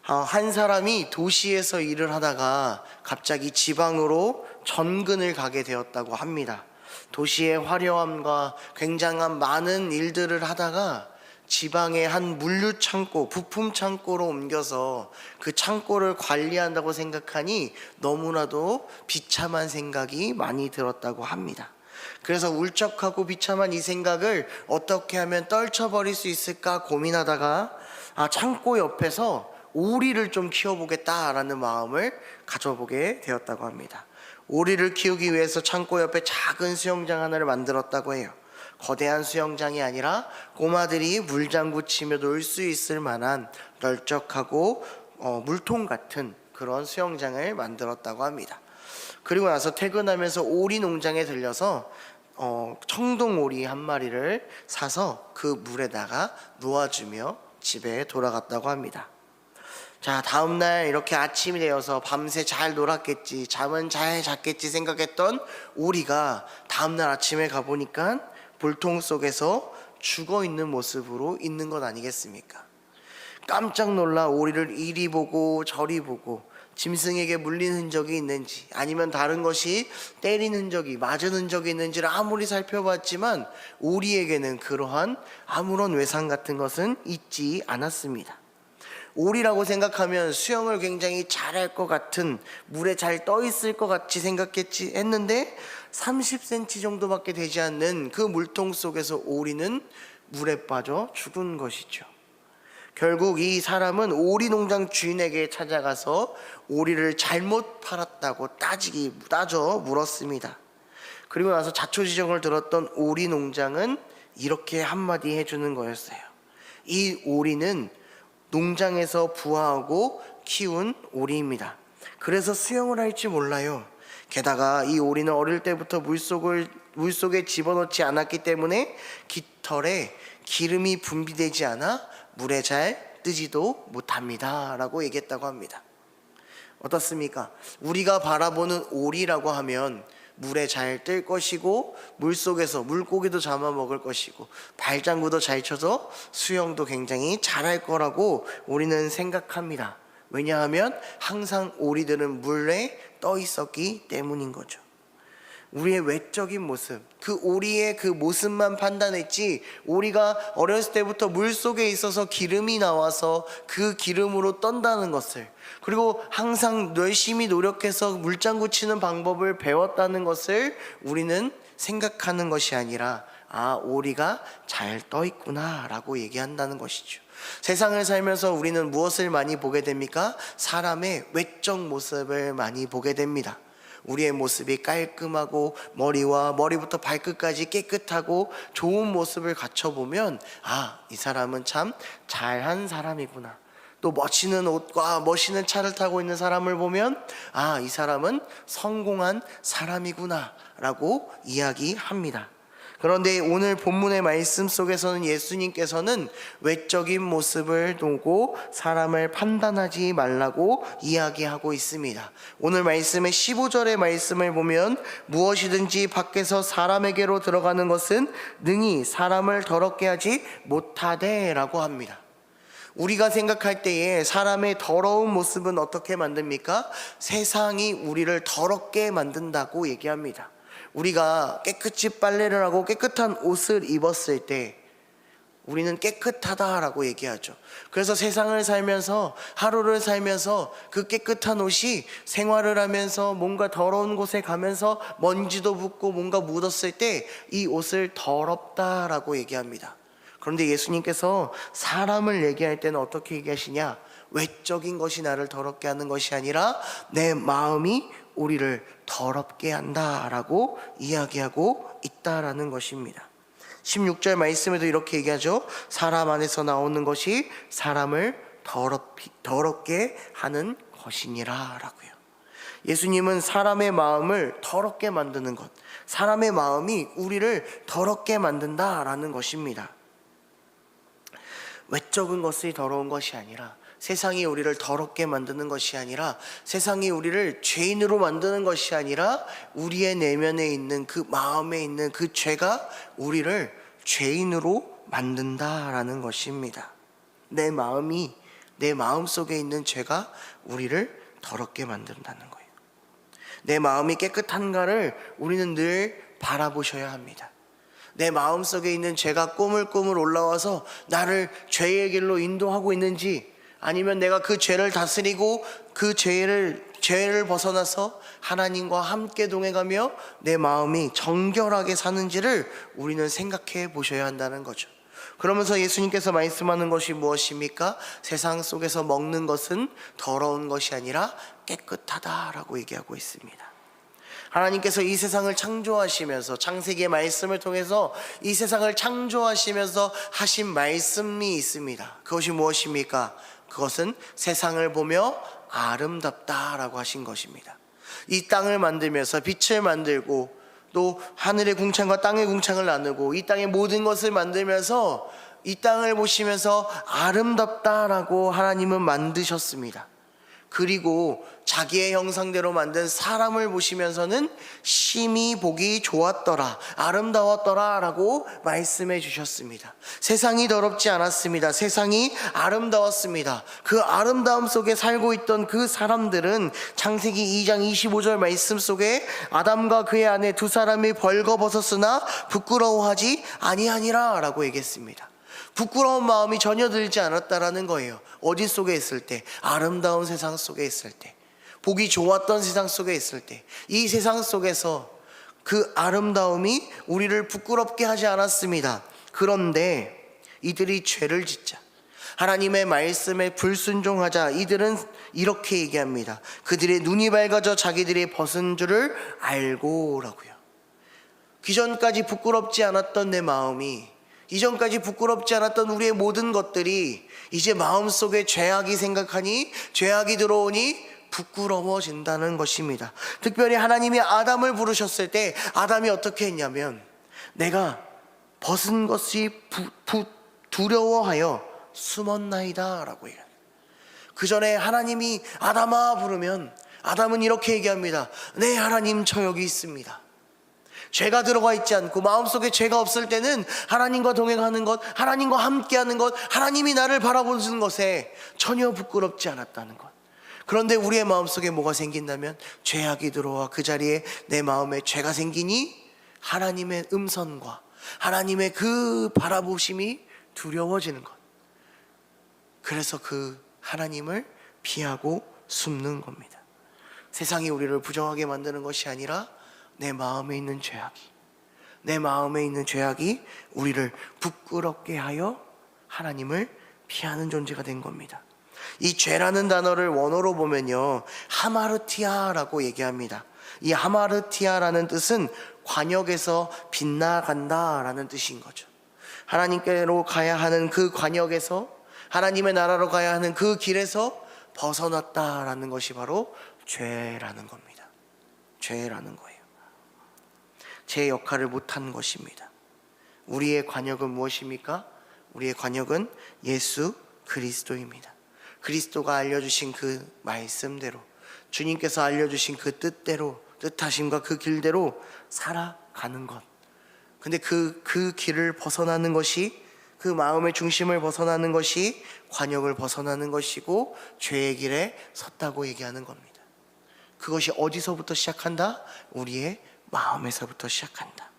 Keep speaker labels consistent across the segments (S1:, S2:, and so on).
S1: 한 사람이 도시에서 일을 하다가 갑자기 지방으로 전근을 가게 되었다고 합니다. 도시의 화려함과 굉장한 많은 일들을 하다가 지방의 한 물류 창고, 부품 창고로 옮겨서 그 창고를 관리한다고 생각하니 너무나도 비참한 생각이 많이 들었다고 합니다. 그래서 울적하고 비참한 이 생각을 어떻게 하면 떨쳐버릴 수 있을까 고민하다가 창고 옆에서 오리를 좀 키워보겠다라는 마음을 가져보게 되었다고 합니다. 오리를 키우기 위해서 창고 옆에 작은 수영장 하나를 만들었다고 해요. 거대한 수영장이 아니라 꼬마들이 물장구 치며 놀 수 있을 만한 널쩍하고 물통 같은 그런 수영장을 만들었다고 합니다. 그리고 나서 퇴근하면서 오리 농장에 들려서 청동오리 한 마리를 사서 그 물에다가 놓아주며 집에 돌아갔다고 합니다. 자, 다음날 이렇게 아침이 되어서 밤새 잘 놀았겠지, 잠은 잘 잤겠지 생각했던 오리가 다음날 아침에 가보니까 물통 속에서 죽어있는 모습으로 있는 것 아니겠습니까? 깜짝 놀라 오리를 이리 보고 저리 보고 짐승에게 물린 흔적이 있는지 아니면 다른 것이 때린 흔적이, 맞은 흔적이 있는지를 아무리 살펴봤지만 오리에게는 그러한 아무런 외상 같은 것은 있지 않았습니다. 오리라고 생각하면 수영을 굉장히 잘할 것 같은, 물에 잘 떠 있을 것 같이 생각했지 했는데 30cm 정도밖에 되지 않는 그 물통 속에서 오리는 물에 빠져 죽은 것이죠. 결국 이 사람은 오리 농장 주인에게 찾아가서 오리를 잘못 팔았다고 따져 물었습니다. 그리고 나서 자초지종을 들었던 오리 농장은 이렇게 한마디 해주는 거였어요. 이 오리는 농장에서 부화하고 키운 오리입니다. 그래서 수영을 할지 몰라요. 게다가 이 오리는 어릴 때부터 물속에 집어넣지 않았기 때문에 깃털에 기름이 분비되지 않아 물에 잘 뜨지도 못합니다 라고 얘기했다고 합니다. 어떻습니까? 우리가 바라보는 오리라고 하면 물에 잘 뜰 것이고 물속에서 물고기도 잡아먹을 것이고 발장구도 잘 쳐서 수영도 굉장히 잘할 거라고 우리는 생각합니다. 왜냐하면 항상 오리들은 물에 떠 있었기 때문인 거죠. 우리의 외적인 모습, 그 오리의 그 모습만 판단했지, 오리가 어렸을 때부터 물속에 있어서 기름이 나와서 그 기름으로 떤다는 것을, 그리고 항상 열심히 노력해서 물장구 치는 방법을 배웠다는 것을 우리는 생각하는 것이 아니라 오리가 잘 떠 있구나 라고 얘기한다는 것이죠. 세상을 살면서 우리는 무엇을 많이 보게 됩니까? 사람의 외적 모습을 많이 보게 됩니다. 우리의 모습이 깔끔하고 머리부터 발끝까지 깨끗하고 좋은 모습을 갖춰보면 이 사람은 참 잘한 사람이구나. 또 멋있는 옷과 멋있는 차를 타고 있는 사람을 보면 이 사람은 성공한 사람이구나 라고 이야기합니다. 그런데 오늘 본문의 말씀 속에서는 예수님께서는 외적인 모습을 보고 사람을 판단하지 말라고 이야기하고 있습니다. 오늘 말씀의 15절의 말씀을 보면 무엇이든지 밖에서 사람에게로 들어가는 것은 능히 사람을 더럽게 하지 못하되 라고 합니다. 우리가 생각할 때에 사람의 더러운 모습은 어떻게 만듭니까? 세상이 우리를 더럽게 만든다고 얘기합니다. 우리가 깨끗이 빨래를 하고 깨끗한 옷을 입었을 때 우리는 깨끗하다라고 얘기하죠. 그래서 세상을 살면서, 하루를 살면서 그 깨끗한 옷이 생활을 하면서 뭔가 더러운 곳에 가면서 먼지도 붙고 뭔가 묻었을 때 이 옷을 더럽다라고 얘기합니다. 그런데 예수님께서 사람을 얘기할 때는 어떻게 얘기하시냐? 외적인 것이 나를 더럽게 하는 것이 아니라 내 마음이 우리를 더럽게 한다라고 이야기하고 있다라는 것입니다. 16절 말씀에도 이렇게 얘기하죠. 사람 안에서 나오는 것이 사람을 더럽게 하는 것이니라 라고요. 예수님은 사람의 마음을 더럽게 만드는 것, 사람의 마음이 우리를 더럽게 만든다라는 것입니다. 외적인 것이 더러운 것이 아니라, 세상이 우리를 더럽게 만드는 것이 아니라, 세상이 우리를 죄인으로 만드는 것이 아니라 우리의 내면에 있는 그 마음에 있는 그 죄가 우리를 죄인으로 만든다라는 것입니다. 내 내 마음속에 있는 죄가 우리를 더럽게 만든다는 거예요. 내 마음이 깨끗한가를 우리는 늘 바라보셔야 합니다. 내 마음속에 있는 죄가 꼬물꼬물 올라와서 나를 죄의 길로 인도하고 있는지, 아니면 내가 그 죄를 다스리고 그 죄를 벗어나서 하나님과 함께 동행하며 내 마음이 정결하게 사는지를 우리는 생각해 보셔야 한다는 거죠. 그러면서 예수님께서 말씀하는 것이 무엇입니까? 세상 속에서 먹는 것은 더러운 것이 아니라 깨끗하다라고 얘기하고 있습니다. 하나님께서 이 세상을 창조하시면서, 창세기의 말씀을 통해서 이 세상을 창조하시면서 하신 말씀이 있습니다. 그것이 무엇입니까? 그것은 세상을 보며 아름답다라고 하신 것입니다. 이 땅을 만들면서 빛을 만들고 또 하늘의 궁창과 땅의 궁창을 나누고 이 땅의 모든 것을 만들면서 이 땅을 보시면서 아름답다라고 하나님은 만드셨습니다. 그리고 자기의 형상대로 만든 사람을 보시면서는 심히 보기 좋았더라, 아름다웠더라 라고 말씀해 주셨습니다. 세상이 더럽지 않았습니다. 세상이 아름다웠습니다. 그 아름다움 속에 살고 있던 그 사람들은 창세기 2장 25절 말씀 속에 아담과 그의 아내 두 사람이 벌거벗었으나 부끄러워하지 아니하니라 라고 얘기했습니다. 부끄러운 마음이 전혀 들지 않았다라는 거예요. 어디 속에 있을 때? 아름다운 세상 속에 있을 때, 보기 좋았던 세상 속에 있을 때, 이 세상 속에서 그 아름다움이 우리를 부끄럽게 하지 않았습니다. 그런데 이들이 죄를 짓자, 하나님의 말씀에 불순종하자, 이들은 이렇게 얘기합니다. 그들의 눈이 밝아져 자기들이 벗은 줄을 알고라고요. 기존까지 부끄럽지 않았던 내 마음이, 이전까지 부끄럽지 않았던 우리의 모든 것들이 이제 마음속에 죄악이 생각하니, 죄악이 들어오니 부끄러워진다는 것입니다. 특별히 하나님이 아담을 부르셨을 때 아담이 어떻게 했냐면, 내가 벗은 것이 두려워하여 숨었나이다 라고 얘기합니다. 그 전에 하나님이 아담아 부르면 아담은 이렇게 얘기합니다. 네, 하나님, 저 여기 있습니다. 죄가 들어가 있지 않고 마음속에 죄가 없을 때는 하나님과 동행하는 것, 하나님과 함께하는 것, 하나님이 나를 바라보는 것에 전혀 부끄럽지 않았다는 것. 그런데 우리의 마음속에 뭐가 생긴다면, 죄악이 들어와 그 자리에 내 마음에 죄가 생기니 하나님의 음성과 하나님의 그 바라보심이 두려워지는 것. 그래서 그 하나님을 피하고 숨는 겁니다. 세상이 우리를 부정하게 만드는 것이 아니라 내 마음에 있는 죄악이 우리를 부끄럽게 하여 하나님을 피하는 존재가 된 겁니다. 이 죄라는 단어를 원어로 보면요, 하마르티아라고 얘기합니다. 이 하마르티아라는 뜻은 관역에서 빗나간다라는 뜻인 거죠. 하나님께로 가야 하는 그 관역에서, 하나님의 나라로 가야 하는 그 길에서 벗어났다라는 것이 바로 죄라는 겁니다. 죄라는 거예요. 제 역할을 못한 것입니다. 우리의 관역은 무엇입니까? 우리의 관역은 예수 그리스도입니다. 그리스도가 알려주신 그 말씀대로, 주님께서 알려주신 그 뜻대로, 뜻하심과 그 길대로 살아가는 것. 근데 그 길을 벗어나는 것이, 그 마음의 중심을 벗어나는 것이 관역을 벗어나는 것이고 죄의 길에 섰다고 얘기하는 겁니다. 그것이 어디서부터 시작한다? 우리의 마음에서부터 시작한다.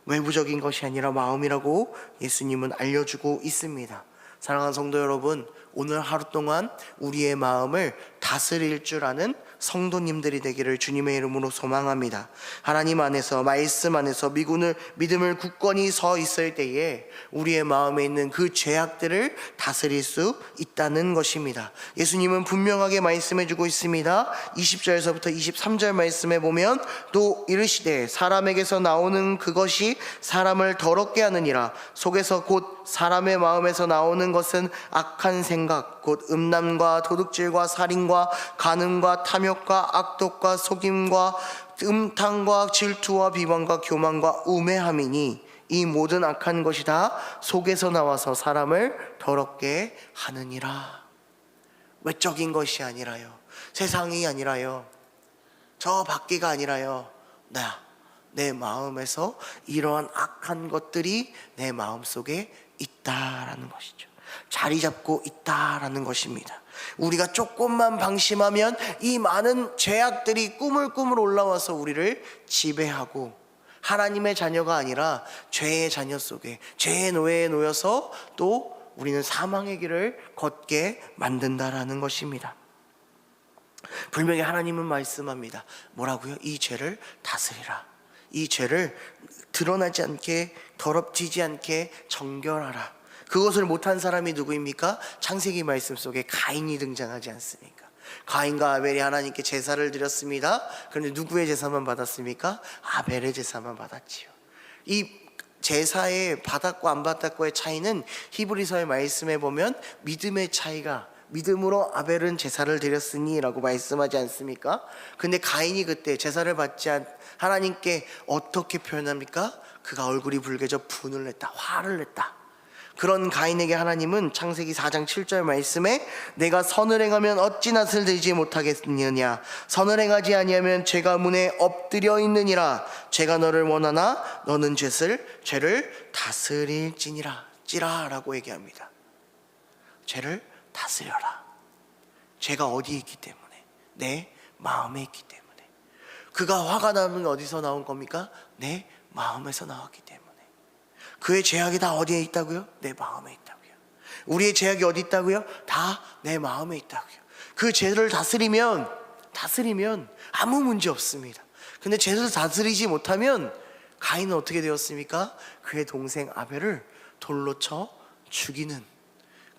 S1: 외부적인 것이 아니라 마음이라고 예수님은 알려주고 있습니다. 사랑하는 성도 여러분, 오늘 하루 동안 우리의 마음을 다스릴 줄 아는 성도님들이 되기를 주님의 이름으로 소망합니다. 하나님 안에서, 말씀 안에서 믿음을 굳건히 서 있을 때에 우리의 마음에 있는 그 죄악들을 다스릴 수 있다는 것입니다. 예수님은 분명하게 말씀해주고 있습니다. 20절에서부터 23절 말씀에 보면, 또 이르시되 사람에게서 나오는 그것이 사람을 더럽게 하느니라. 속에서 곧 사람의 마음에서 나오는 것은 악한 생각, 곧 음란과 도둑질과 살인과 간음과 탐욕과 악독과 속임과 음탕과 질투와 비방과 교만과 우매함이니 이 모든 악한 것이 다 속에서 나와서 사람을 더럽게 하느니라. 외적인 것이 아니라요, 세상이 아니라요, 저 밖이가 아니라요, 내 마음에서 이러한 악한 것들이 내 마음속에 있다라는 것이죠. 자리 잡고 있다라는 것입니다. 우리가 조금만 방심하면 이 많은 죄악들이 꾸물꾸물 올라와서 우리를 지배하고 하나님의 자녀가 아니라 죄의 자녀 속에, 죄의 노예에 놓여서 또 우리는 사망의 길을 걷게 만든다라는 것입니다. 분명히 하나님은 말씀합니다. 뭐라고요? 이 죄를 다스리라. 이 죄를 드러나지 않게, 더럽히지 않게 정결하라. 그것을 못한 사람이 누구입니까? 창세기 말씀 속에 가인이 등장하지 않습니까? 가인과 아벨이 하나님께 제사를 드렸습니다. 그런데 누구의 제사만 받았습니까? 아벨의 제사만 받았지요. 이 제사의 받았고 안 받았고의 차이는 히브리서의 말씀에 보면 믿음의 차이가, 믿음으로 아벨은 제사를 드렸으니 라고 말씀하지 않습니까? 근데 가인이 그때 제사를 받지 않 하나님께 어떻게 표현합니까? 그가 얼굴이 붉게져 분을 냈다, 화를 냈다. 그런 가인에게 하나님은 창세기 4장 7절 말씀에 내가 선을 행하면 어찌 낯을 들지 못하겠느냐, 선을 행하지 아니하면 죄가 문에 엎드려 있느니라. 죄가 너를 원하나 너는 죄를 다스릴지니라 라고 얘기합니다. 죄를 다스려라. 죄가 어디에 있기 때문에? 내 마음에 있기 때문에. 그가 화가 나면 어디서 나온 겁니까? 내 마음에서 나왔기 때문에. 그의 죄악이 다 어디에 있다고요? 내 마음에 있다고요. 우리의 죄악이 어디 있다고요? 다 내 마음에 있다고요. 그 죄를 다스리면 아무 문제 없습니다. 근데 죄를 다스리지 못하면 가인은 어떻게 되었습니까? 그의 동생 아벨을 돌로 쳐 죽이는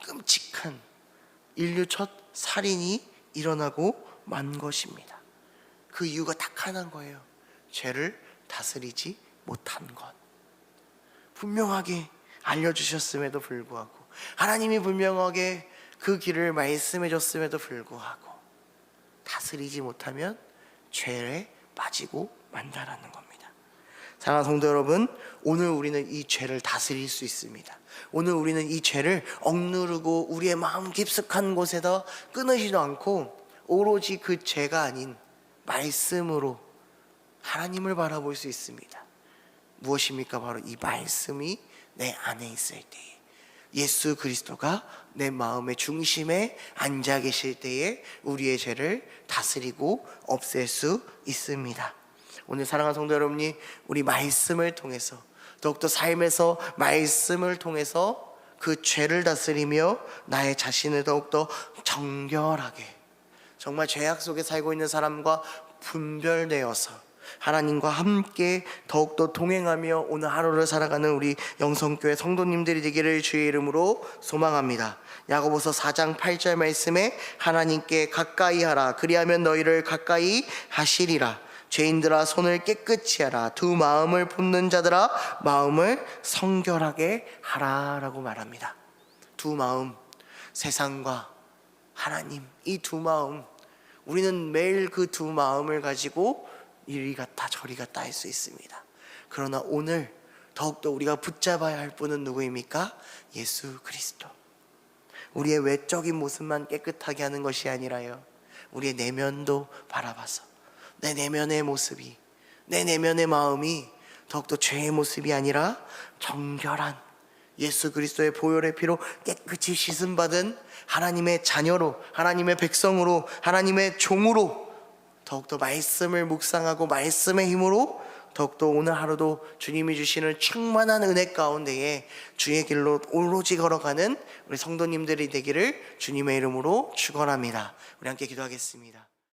S1: 끔찍한 인류 첫 살인이 일어나고 만 것입니다. 그 이유가 딱 하나인 거예요. 죄를 다스리지 못한 것. 분명하게 알려주셨음에도 불구하고, 하나님이 분명하게 그 길을 말씀해 줬음에도 불구하고 다스리지 못하면 죄에 빠지고 만다라는 겁니다. 사랑하는 성도 여러분, 오늘 우리는 이 죄를 다스릴 수 있습니다. 오늘 우리는 이 죄를 억누르고 우리의 마음 깊숙한 곳에다 끊으지도 않고 오로지 그 죄가 아닌 말씀으로 하나님을 바라볼 수 있습니다. 무엇입니까? 바로 이 말씀이 내 안에 있을 때에, 예수 그리스도가 내 마음의 중심에 앉아 계실 때에 우리의 죄를 다스리고 없앨 수 있습니다. 오늘 사랑하는 성도 여러분이 우리 말씀을 통해서, 더욱더 삶에서 말씀을 통해서 그 죄를 다스리며 나의 자신을 더욱더 정결하게, 정말 죄악 속에 살고 있는 사람과 분별되어서 하나님과 함께 더욱더 동행하며 오늘 하루를 살아가는 우리 영성교회 성도님들이 되기를 주의 이름으로 소망합니다. 야고보서 4장 8절 말씀에 하나님께 가까이 하라, 그리하면 너희를 가까이 하시리라. 죄인들아 손을 깨끗이 하라, 두 마음을 품는 자들아 마음을 성결하게 하라 라고 말합니다. 두 마음, 세상과 하나님, 이 두 마음, 우리는 매일 그 두 마음을 가지고 이리 갔다 저리 갔다 할 수 있습니다. 그러나 오늘 더욱더 우리가 붙잡아야 할 분은 누구입니까? 예수 그리스도. 우리의 외적인 모습만 깨끗하게 하는 것이 아니라요, 우리의 내면도 바라봐서 내 내면의 모습이, 내 내면의 마음이 더욱더 죄의 모습이 아니라 정결한 예수 그리스도의 보혈의 피로 깨끗이 씻음받은 하나님의 자녀로, 하나님의 백성으로, 하나님의 종으로 더욱더 말씀을 묵상하고 말씀의 힘으로 더욱더 오늘 하루도 주님이 주시는 충만한 은혜 가운데에 주의 길로 오로지 걸어가는 우리 성도님들이 되기를 주님의 이름으로 축원합니다. 우리 함께 기도하겠습니다.